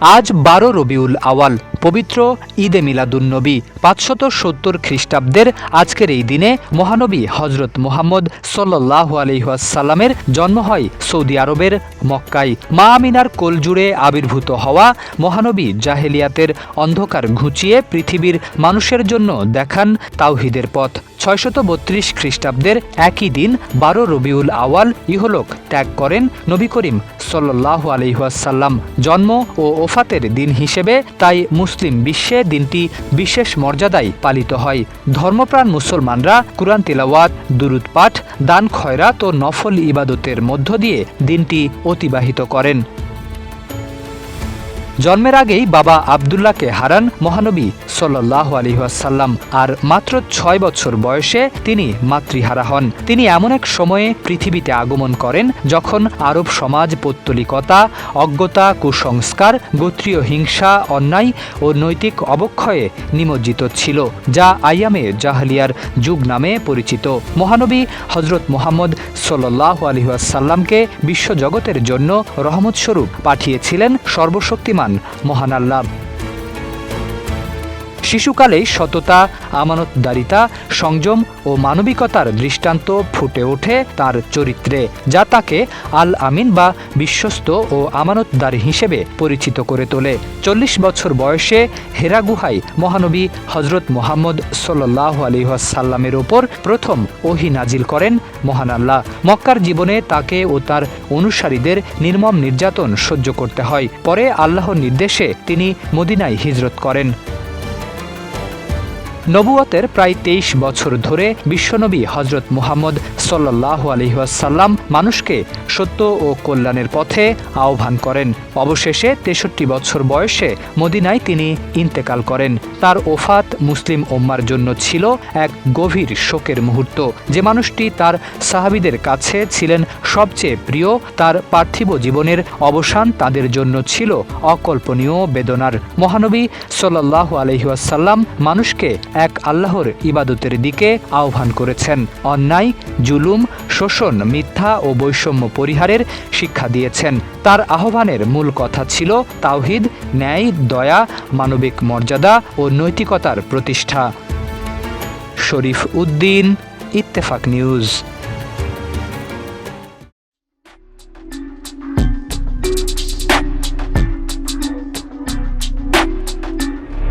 আজ ১২ রবিউল আওয়াল, পবিত্র ঈদে মিলাদুন্নবী। ৫৭০ খ্রিস্টাব্দের আজকের এই দিনে মহানবী হজরত মুহাম্মদ সাল্লাল্লাহু আলাইহি ওয়াসাল্লামের জন্ম হয় সৌদি আরবের মক্কায়। মা আমিনার কোলজুড়ে আবির্ভূত হওয়া মহানবী জাহেলিয়াতের অন্ধকার ঘুচিয়ে পৃথিবীর মানুষের জন্য দেখান তাওহীদের পথ। ৬৩২ খ্রিস্টাব্দের একই দিন ১২ রবিউল আওয়াল ইহলোক ত্যাগ করেন নবী করিম সাল্লাল্লাহু আলাইহি ওয়াসাল্লাম। জন্ম ও ওফাতের দিন হিসেবে তাই মুসলিম বিশ্বে দিনটি বিশেষ মর্যাদায় পালিত হয়। ধর্মপ্রাণ মুসলমানরা কুরআন তিলাওয়াত, দুরূদ পাঠ, দান খয়রাত ও নফল ইবাদতের মধ্য দিয়ে দিনটি অতিবাহিত করেন। জন্মের আগেই বাবা আবদুল্লাহকে হারান মহানবী সাল্লাল্লাহু আলাইহি ওয়াসাল্লাম, আর মাত্র ৬ বছর বয়সে তিনি মাতৃহারা হন। তিনি এমন এক সময়ে পৃথিবীতে আগমন করেন যখন আরব সমাজ পৌত্তলিকতা, অজ্ঞতা, কুসংস্কার, গোত্রীয় হিংসা, অন্যায় ও নৈতিক অবক্ষয়ে নিমজ্জিত ছিল, যা আইয়ামে জাহলিয়ার যুগ নামে পরিচিত। মহানবী হজরত মুহাম্মদ সাল্লাল্লাহু আলাইহি ওয়াসাল্লামকে বিশ্বজগতের জন্য রহমতস্বরূপ পাঠিয়েছিলেন সর্বশক্তিমান মহান আল্লাহ। শিশুকালেই সততা, আমানতদারিতা, সংযম ও মানবিকতার দৃষ্টান্ত ফুটে ওঠে তার চরিত্রে, যা তাকে আল আমিন বা বিশ্বস্ত ও আমানতদার হিসেবে পরিচিত করে তোলে। ৪০ বছর বয়সে হেরা গুহায় মহানবী হজরত মুহাম্মদ সাল্লাল্লাহু আলাইহি ওয়াসাল্লামের ওপর প্রথম ওহী নাজিল করেন মহান আল্লাহ। মক্কার জীবনে তাকে ও তার অনুসারীদের নির্মম নির্যাতন সহ্য করতে হয়। পরে আল্লাহর নির্দেশে তিনি মদিনায় হিজরত করেন। নবুয়তের প্রায় ২৩ বছর ধরে বিশ্বনবী হজরত মুহাম্মদ সাল্লাল্লাহু আলাইহি ওয়াসাল্লাম মানুষকে সত্য ও কল্যাণের পথে আহ্বান করেন। অবশেষে ৬৩ বছর বয়সে মদিনায় তিনি ইন্তেকাল করেন। তার ওফাত মুসলিম উম্মার জন্য ছিল এক গভীর শোকের মুহূর্ত। যে মানুষটি তার সাহাবীদের কাছে ছিলেন সবচেয়ে প্রিয়, তার পার্থিব জীবনের অবসান তাদের জন্য ছিল অকল্পনীয় বেদনার। মহানবী সাল্লাল্লাহু আলাইহি ওয়াসাল্লাম মানুষকে এক আল্লাহর ইবাদতের দিকে আহ্বান করেছেন। অন্যায়, জুলুম, শোষণ, মিথ্যা ও বৈষম্য পরিহারের শিক্ষা দিয়েছেন। তার আহ্বানের মূল কথা ছিল তাওহীদ, ন্যায়, দয়া, মানবিক মর্যাদা ও নৈতিকতার প্রতিষ্ঠা। শরীফ উদ্দিন, ইত্তেফাক নিউজ।